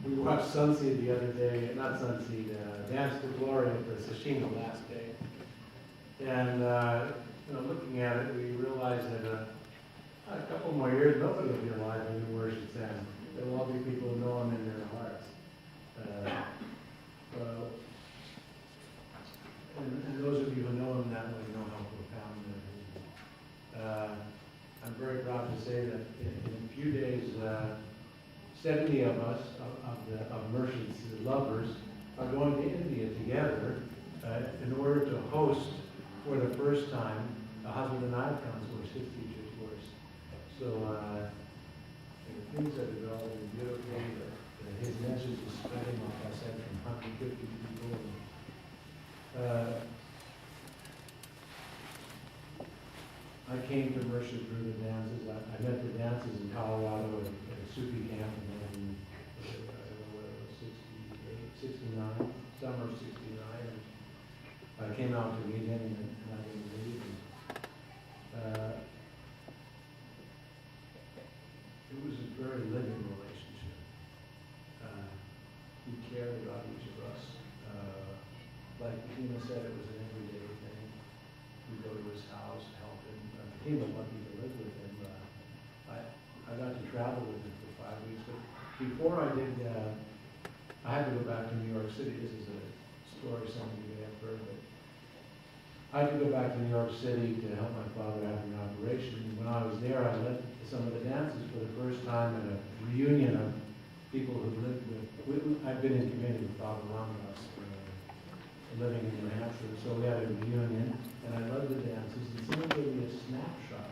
We watched Sunseed the other day, not Sunseed, Dance to Glory at the Sashima last day. And looking at it, we realized that a couple more years, nobody will be alive when we worship Sam. There will all be people who know him in their hearts. And those of you who know him that way know how profound that is. I'm very proud to say that in a few days, 70 of us, of Merchants lovers, are going to India together in order to host for the first time a husband and wife course, his teacher's course. So things are developing beautifully. His message is spreading, like I said, from 150 people. I came to Mercer through the dances. I met the dances in Colorado at a Sufi camp in I don't know what it was, 68, 69, summer of 69. And I came out to meet him and I didn't leave. It was a very living relationship. He cared about each of us. Like Fatima said, it was an everyday thing. We'd go to his house, help him. Fatima was lucky to live with him. I got to travel with him for 5 weeks, but before I did, I had to go back to New York City. This is a story some of you may have heard, but I had to go back to New York City to help my father have an operation. When I was there, I led some of the dances for the first time at a reunion of people who lived with. I've been in community with Father Ramdas, living in New Hampshire, so we had a reunion, and I loved the dances, and someone gave me a snapshot,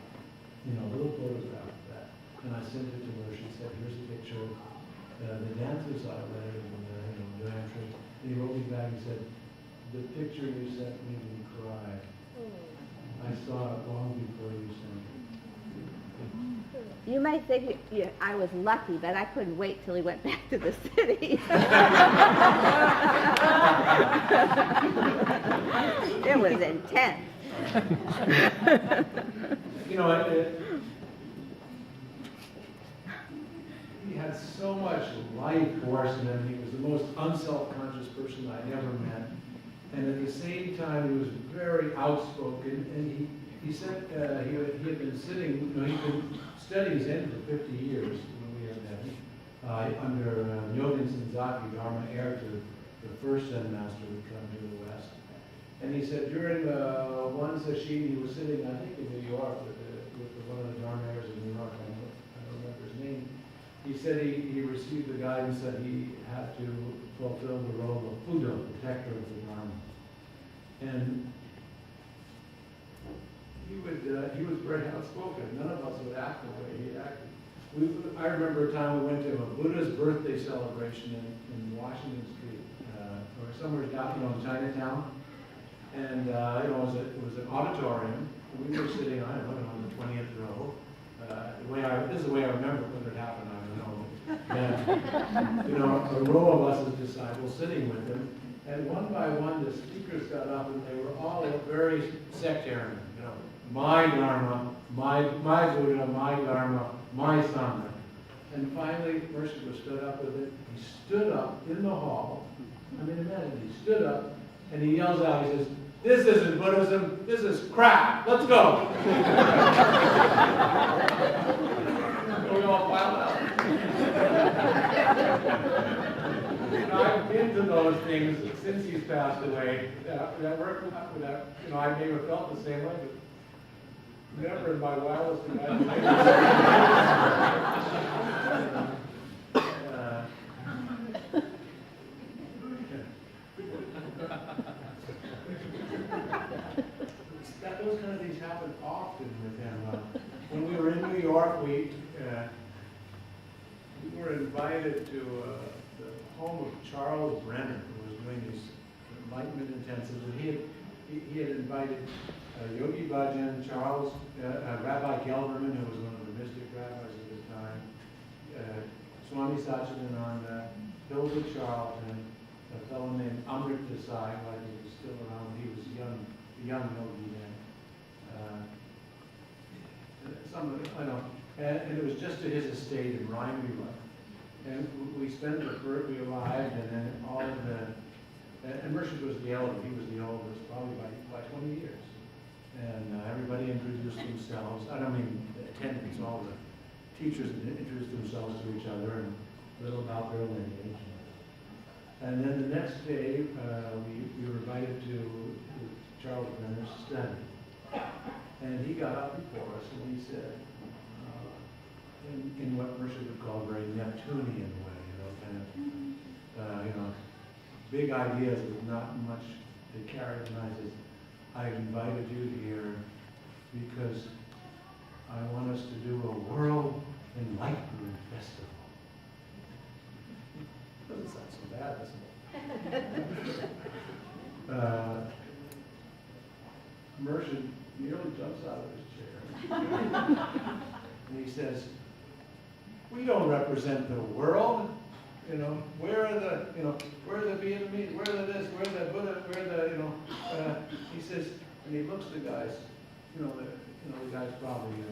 a little photograph of that, and I sent it to her. She said, "Here's a picture of the dances I led in New Hampshire." And he wrote me back and said, "The picture you sent made me cry. I saw it long before you sent it." You might think I was lucky, but I couldn't wait till he went back to the city. It was intense. He had so much life force in him. He was the most unself-conscious person I ever met. And at the same time, he was very outspoken. And he said he had been sitting, he'd been studying Zen for 50 years when we had met him, under Nyogen Senzaki, Dharma heir to the first Zen master who came to the West. And he said during one session, he was sitting, I think, in New York with one of the Dharma heirs in New York. I don't remember his name. He said he received the guidance that he had to fulfill the role of Fudo, protector of the Dharma. And he was very outspoken. None of us would act the way he acted. I remember a time we went to a Buddha's birthday celebration in Washington Street, or somewhere down, in Chinatown. And it was an auditorium. We were sitting, I don't know, on the 20th row. This is the way I remember when it happened. I don't know. And, a row of us as disciples sitting with him. And one by one, the speakers got up, and they were all very sectarian. My Dharma, my Buddha, my Dharma, my Sangha. And finally, Mercer stood up with it. He stood up in the hall. I mean, imagine, he stood up, and he yells out, he says, "This isn't Buddhism, this is crap. Let's go." We all filed out. I've been to those things since he's passed away. That worked out with that. I may have felt the same way, but never in my wildest imagination. Those kind of things happen often with him. When we were in New York, we were invited to the home of Charles Brenner, who was doing these enlightenment intensives, and he had invited Yogi Bhajan, Rabbi Gelberman, who was one of the mystic rabbis at the time, Swami Satchidananda, Hilda Charlton, a fellow named Amrit Desai, like he was still around. He was a young yogi then. And it was just to his estate in Rhinebeck. And we spent we arrived, and then all of and Mershid was the elder, he was the oldest, probably by 20 years. And everybody introduced themselves, I don't mean the attendants, all the teachers introduced themselves to each other and a little about their lineage. And then the next day, we were invited to Charles Brenner's study. And he got up before us and he said, in what Mershid would call a very Neptunian way, kind of, big ideas with not much to characterize as, I invited you here because I want us to do a world enlightenment festival. Doesn't sound so bad, doesn't it? Mershid nearly jumps out of his chair. And he says, we don't represent the world. Where are the Vietnamese, where are the this, where are the Buddha, where are the, he says, and he looks the guys, the guy's probably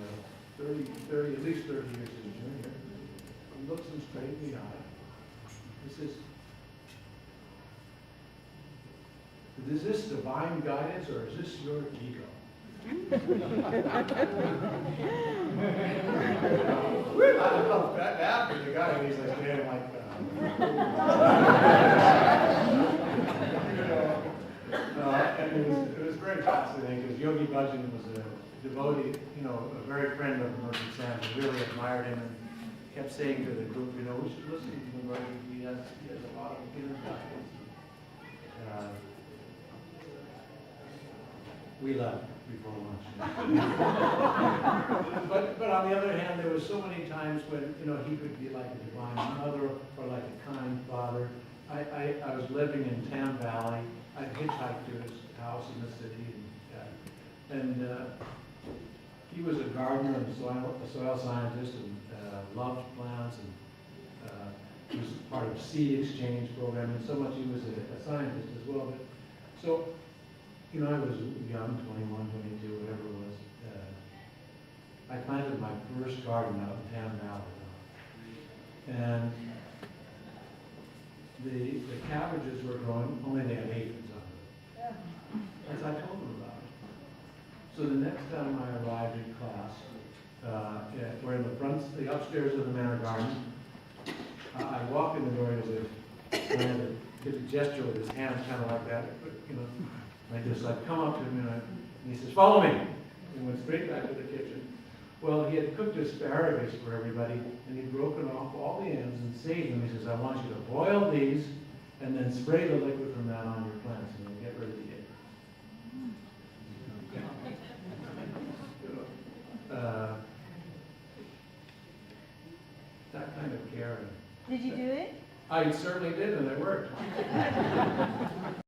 30, at least 30 years his junior. He looks them straight in the eye. He says, is this divine guidance or is this your ego? I felt bad for the guy, and he's like, man, like that. And it was very fascinating because Yogi Bhajan was a devotee, a very friend of Mershid Sam, and really admired him and kept saying to the group, we should listen to him, he has a lot of inner guidance. We left before lunch. But on the other hand, there were so many times when he could be like a divine mother or like a kind father. I was living in Tam Valley. I hitchhiked to his house in the city, and he was a gardener and a soil scientist and loved plants, and he was part of seed exchange program, and so much he was a scientist as well. But so. I was young, 21, 22, whatever it was. I planted my first garden out in Tam Valley. And the cabbages were growing, only they had aphids on them. As I told them about it. So the next time I arrived in class, we're in the upstairs of the manor garden. I walked in the door as if I had to get a gesture with his hand, kind of like that, I just come up to him and he says, follow me. And went straight back to the kitchen. Well, he had cooked asparagus for everybody and he'd broken off all the ends and saved them. He says, I want you to boil these and then spray the liquid from that on your plants and then get rid of the egg. That kind of caring. Did you do it? I certainly did, and it worked.